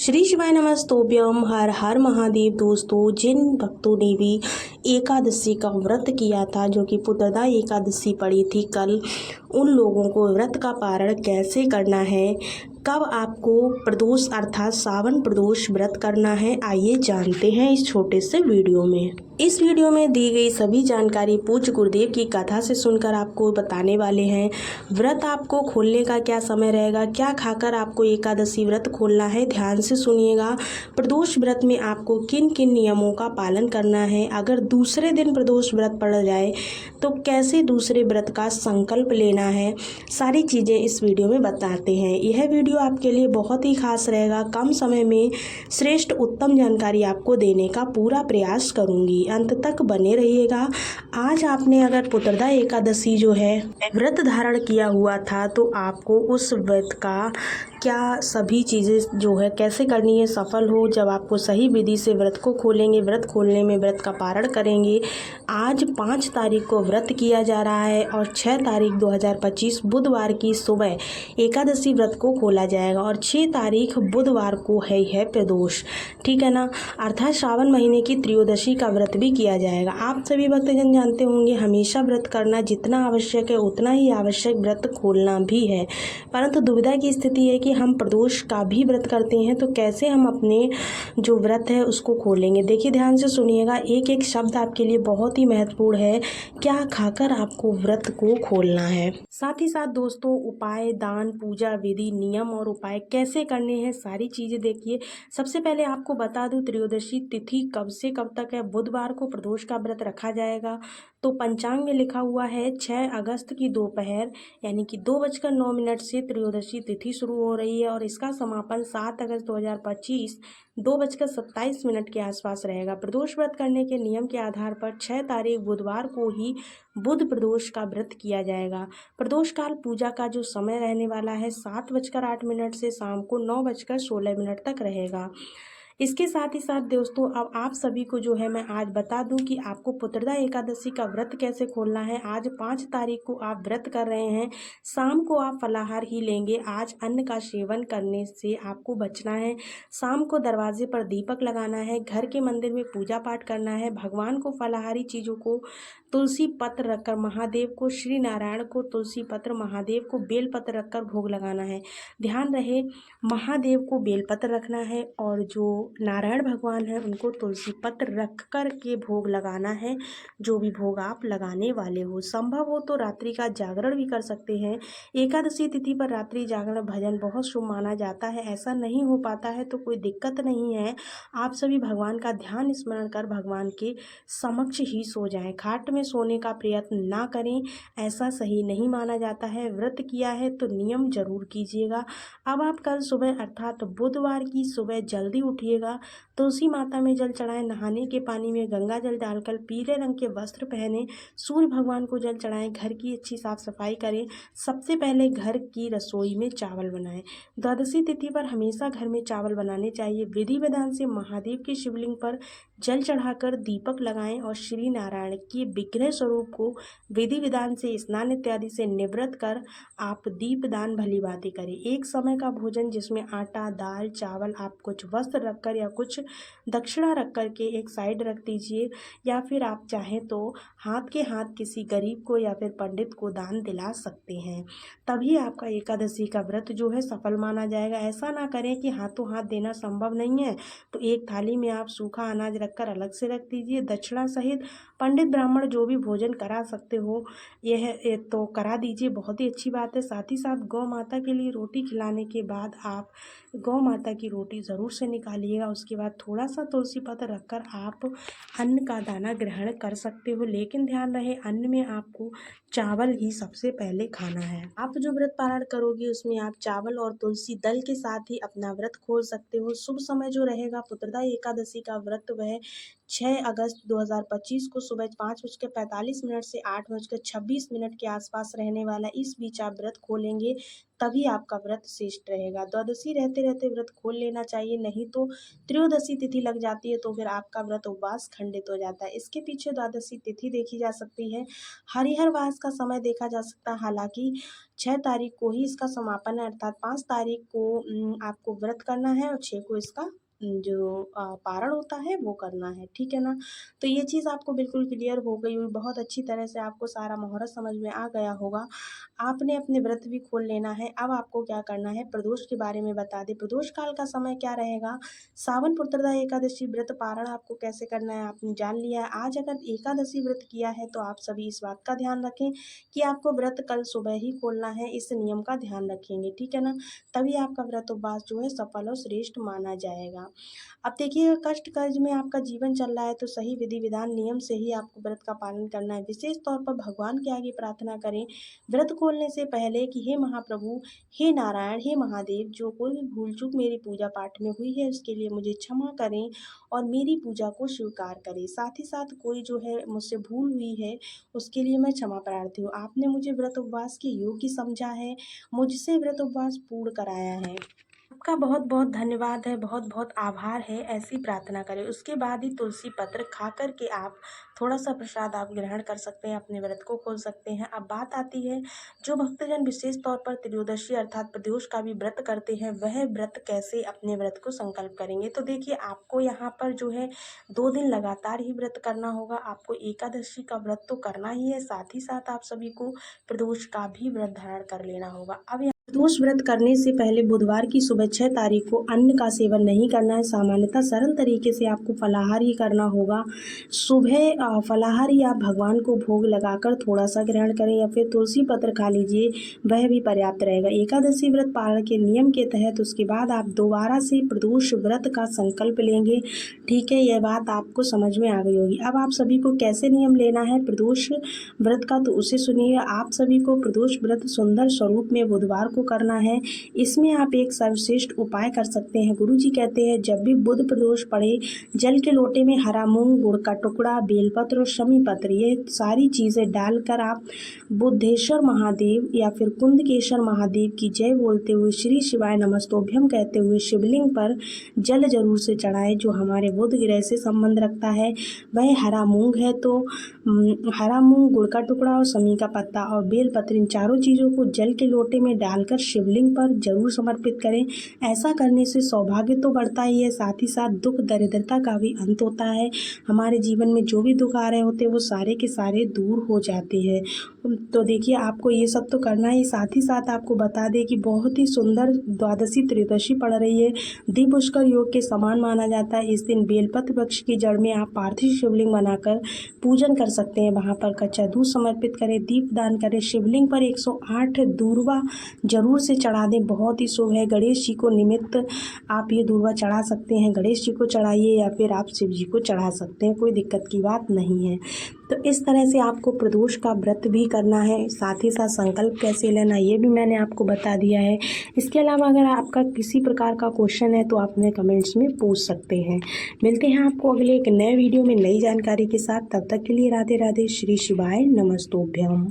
श्री शिवाय नमस्तोभ्यम। हर हर महादेव। दोस्तों, जिन भक्तों ने भी एकादशी का व्रत किया था, जो कि पुत्रदा एकादशी पड़ी थी कल, उन लोगों को व्रत का पारण कैसे करना है, कब आपको प्रदोष अर्थात सावन प्रदोष व्रत करना है, आइए जानते हैं इस छोटे से वीडियो में। इस वीडियो में दी गई सभी जानकारी पूज्य गुरुदेव की कथा से सुनकर आपको बताने वाले हैं। व्रत आपको खोलने का क्या समय रहेगा, क्या खाकर आपको एकादशी व्रत खोलना है, ध्यान से सुनिएगा। प्रदोष व्रत में आपको किन किन नियमों का पालन करना है, अगर दूसरे दिन प्रदोष व्रत पड़ जाए तो कैसे दूसरे व्रत का संकल्प लेना है, सारी चीज़ें इस वीडियो में बताते हैं। यह वीडियो आपके लिए बहुत ही खास रहेगा। कम समय में श्रेष्ठ उत्तम जानकारी आपको देने का पूरा प्रयास करूंगी, अंत तक बने रहिएगा। आज आपने अगर पुत्रदा एकादशी जो है व्रत धारण किया हुआ था, तो आपको उस व्रत का क्या सभी चीज़ें जो है कैसे करनी है सफल हो, जब आपको सही विधि से व्रत को खोलेंगे, व्रत खोलने में व्रत का पारण करेंगे। आज 5 तारीख को व्रत किया जा रहा है और 6 तारीख 2025 बुधवार की सुबह एकादशी व्रत को खोला जाएगा और 6 तारीख बुधवार को है प्रदोष, ठीक है ना, अर्थात श्रावण महीने की त्रयोदशी का व्रत भी किया जाएगा। आप सभी भक्तजन जानते होंगे, हमेशा व्रत करना जितना आवश्यक है उतना ही आवश्यक व्रत खोलना भी है। परंतु दुविधा की स्थिति है कि हम प्रदोष का भी व्रत करते हैं, तो कैसे हम अपने जो व्रत है उसको खोलेंगे। देखिए, ध्यान से सुनिएगा, एक एक शब्द आपके लिए बहुत ही महत्वपूर्ण है। क्या खाकर आपको व्रत को खोलना है, साथ ही साथ दोस्तों उपाय, दान, पूजा विधि, नियम और उपाय कैसे करने हैं, सारी चीजें देखिए। सबसे पहले आपको बता दूं, त्रयोदशी तिथि कब से कब तक है। बुधवार को प्रदोष का व्रत रखा जाएगा, तो पंचांग में लिखा हुआ है 6 अगस्त की दोपहर यानी कि 2:09 से त्रयोदशी तिथि शुरू हो रही है और इसका समापन 7 अगस्त 2025 2:27 के आसपास रहेगा। प्रदोष व्रत करने के नियम के आधार पर 6 तारीख बुधवार को ही बुध प्रदोष का व्रत किया जाएगा। प्रदोष काल पूजा का जो समय रहने वाला है 7:08 से शाम को 9:16 तक रहेगा। इसके साथ ही साथ दोस्तों, अब आप सभी को जो है मैं आज बता दूं कि आपको पुत्रदा एकादशी का व्रत कैसे खोलना है। आज 5 तारीख को आप व्रत कर रहे हैं, शाम को आप फलाहार ही लेंगे। आज अन्न का सेवन करने से आपको बचना है। शाम को दरवाजे पर दीपक लगाना है, घर के मंदिर में पूजा पाठ करना है, भगवान को फलाहारी चीज़ों को तुलसी पत्र रखकर, महादेव को, श्री नारायण को तुलसी पत्र, महादेव को बेल पत्र रखकर भोग लगाना है। ध्यान रहे, महादेव को बेल पत्र रखना है और जो नारायण भगवान है उनको तुलसी पत्र रख कर के भोग लगाना है। जो भी भोग आप लगाने वाले हो, संभव हो तो रात्रि का जागरण भी कर सकते हैं। एकादशी तिथि पर रात्रि जागरण भजन बहुत शुभ माना जाता है। ऐसा नहीं हो पाता है तो कोई दिक्कत नहीं है, आप सभी भगवान का ध्यान स्मरण कर भगवान के समक्ष ही सो जाएं। खाट में सोने का प्रयत्न ना करें, ऐसा सही नहीं माना जाता है। व्रत किया है तो नियम जरूर कीजिएगा। अब आप कल सुबह अर्थात बुधवार की सुबह जल्दी उठिएगा, तुलसी माता में जल चढ़ाएं, नहाने के पानी में गंगा जल डालकर पीले रंग के वस्त्र पहने, सूर्य भगवान को जल चढ़ाएं, घर की अच्छी साफ सफाई करें। सबसे पहले घर की रसोई में चावल बनाएं। द्वादशी तिथि पर हमेशा घर में चावल बनाने चाहिए। विधि विधान से महादेव के शिवलिंग पर जल चढ़ाकर दीपक लगाएं और श्री नारायण के विग्रह स्वरूप को विधि विधान से स्नान इत्यादि से निवृत्त कर आप दीप दान भली बातें करें। एक समय का भोजन जिसमें आटा, दाल, चावल, आप कुछ वस्त्र रखकर या कुछ दक्षिणा रख कर के एक साइड रख दीजिए, या फिर आप चाहें तो हाथ के हाथ किसी गरीब को या फिर पंडित को दान दिला सकते हैं। तभी आपका एकादशी का व्रत जो है सफल माना जाएगा। ऐसा ना करें कि हाथों हाथ देना संभव नहीं है तो एक थाली में आप सूखा अनाज रखकर अलग से रख दीजिए। दक्षिणा सहित पंडित ब्राह्मण जो भी भोजन करा सकते हो यह तो करा दीजिए, बहुत ही अच्छी बात है। साथ ही साथ गौ माता के लिए रोटी खिलाने के बाद आप गौ माता की रोटी ज़रूर से निकालिएगा। उसके बाद थोड़ा सा तुलसी पत्र रखकर आप अन्न का दाना ग्रहण कर सकते हो, लेकिन ध्यान रहे अन्न में आपको चावल ही सबसे पहले खाना है। आप जो व्रत पारण करोगे उसमें आप चावल और तुलसी दल के साथ ही अपना व्रत खोल सकते हो। शुभ समय जो रहेगा पुत्रदा एकादशी का व्रत वह 6 अगस्त 2025 को सुबह 5:45 से 8:26 के आसपास रहने वाला। इस बीच आप व्रत खोलेंगे तभी आपका व्रत श्रेष्ठ रहेगा। द्वादशी रहते रहते व्रत खोल लेना चाहिए, नहीं तो त्रयोदशी तिथि लग जाती है तो फिर आपका व्रत उपवास खंडित हो जाता है। इसके पीछे द्वादशी तिथि देखी जा सकती है, हरिहर वास का समय देखा जा सकता है। हालांकि 6 तारीख को ही इसका समापन है, अर्थात 5 तारीख को आपको व्रत करना है और 6 को इसका जो पारण होता है वो करना है, ठीक है ना। तो ये चीज़ आपको बिल्कुल क्लियर हो गई हुई, बहुत अच्छी तरह से आपको सारा मुहूर्त समझ में आ गया होगा। आपने अपने व्रत भी खोल लेना है। अब आपको क्या करना है, प्रदोष के बारे में बता दें। प्रदोष काल का समय क्या रहेगा, सावन पुत्रदा एकादशी व्रत पारण आपको कैसे करना है आपने जान लिया है। आज अगर एकादशी व्रत किया है तो आप सभी इस बात का ध्यान रखें कि आपको व्रत कल सुबह ही खोलना है, इस नियम का ध्यान रखेंगे, ठीक है ना। तभी आपका व्रत उपवास जो है सफल और श्रेष्ठ माना जाएगा। अब देखिए, कष्ट कर्ज में आपका जीवन चल रहा है तो सही विधि विधान नियम से ही आपको व्रत का पालन करना है। विशेष तौर पर भगवान के आगे प्रार्थना करें व्रत खोलने से पहले कि हे महाप्रभु, हे नारायण, हे महादेव, जो कोई भी भूल चूक मेरी पूजा पाठ में हुई है उसके लिए मुझे क्षमा करें और मेरी पूजा को स्वीकार करें। साथ ही साथ कोई जो है मुझसे भूल हुई है उसके लिए मैं क्षमा प्रार्थी हूँ। आपने मुझे व्रत उपवास के योग्य समझा है, मुझसे व्रत उपवास पूर्ण कराया है। आपका बहुत बहुत धन्यवाद है, बहुत बहुत आभार है, ऐसी प्रार्थना करें। उसके बाद ही तुलसी पत्र खा कर के आप थोड़ा सा प्रसाद आप ग्रहण कर सकते हैं, अपने व्रत को खोल सकते हैं। अब बात आती है, जो भक्तजन विशेष तौर पर त्रयोदशी अर्थात प्रदोष का भी व्रत करते हैं, वह व्रत कैसे अपने व्रत को संकल्प करेंगे। तो देखिए, आपको यहाँ पर जो है 2 दिन लगातार ही व्रत करना होगा। आपको एकादशी का व्रत तो करना ही है, साथ ही साथ आप सभी को प्रदोष का भी व्रत धारण कर लेना होगा। अब प्रदोष व्रत करने से पहले बुधवार की सुबह 6 तारीख को अन्न का सेवन नहीं करना है। सामान्यतः सरल तरीके से आपको फलाहार ही करना होगा। सुबह फलाहार या भगवान को भोग लगाकर थोड़ा सा ग्रहण करें या फिर तुलसी पत्र खा लीजिए, वह भी पर्याप्त रहेगा। एकादशी व्रत पारण के नियम के तहत उसके बाद आप दोबारा से प्रदोष व्रत का संकल्प लेंगे, ठीक है। यह बात आपको समझ में आ गई होगी। अब आप सभी को कैसे नियम लेना है प्रदोष व्रत का, तो उसे सुनिए। आप सभी को प्रदोष व्रत सुंदर स्वरूप में बुधवार को करना है। इसमें आप एक सर्वश्रेष्ठ उपाय कर सकते हैं। गुरुजी कहते हैं, जब भी बुध प्रदोष पड़े, जल के लोटे में हरा मूंग, गुड़ का टुकड़ा, बेलपत्र और शमी पत्र, ये सारी चीज़ें डालकर आप बुद्धेश्वर महादेव या फिर कुंदकेश्वर महादेव की जय बोलते हुए श्री शिवाय नमस्तोभ्यम कहते हुए शिवलिंग पर जल जरूर से चढ़ाएं। जो हमारे बुध ग्रह से संबंध रखता है वह हरा मूंग है, तो हरा मूंग, गुड़ का टुकड़ा और शमी का पत्ता और बेलपत्र, इन चारों चीज़ों को जल के लोटे में डालकर शिवलिंग पर जरूर समर्पित करें। ऐसा करने से सौभाग्य तो बढ़ता ही है, साथ ही साथ दुख दरिद्रता का भी अंत होता है। हमारे जीवन में जो भी दुख आ रहे होते हैं वो सारे के सारे दूर हो जाते हैं। तो देखिए, आपको ये सब तो करना ही, साथ ही साथ आपको बता दें कि बहुत ही सुंदर द्वादशी त्रयोदशी पड़ रही है। दीप पुष्कर योग के समान माना जाता है। इस दिन बेलपत्र वृक्ष की जड़ में आप पार्थिव शिवलिंग बनाकर पूजन कर सकते हैं। वहाँ पर कच्चा दूध समर्पित करें, दीप दान करें, शिवलिंग पर 108 दूर्वा जरूर से चढ़ा दें, बहुत ही शुभ है। गणेश जी को निमित्त आप ये दूर्वा चढ़ा सकते हैं, गणेश जी को चढ़ाइए या फिर आप शिव जी को चढ़ा सकते हैं, कोई दिक्कत की बात नहीं है। तो इस तरह से आपको प्रदोष का व्रत भी करना है, साथ ही साथ संकल्प कैसे लेना ये भी मैंने आपको बता दिया है। इसके अलावा अगर आपका किसी प्रकार का क्वेश्चन है तो आप अपने कमेंट्स में पूछ सकते हैं। मिलते हैं आपको अगले एक नए वीडियो में नई जानकारी के साथ, तब तक के लिए राधे राधे, श्री शिवाय नमस्तोभ्यम।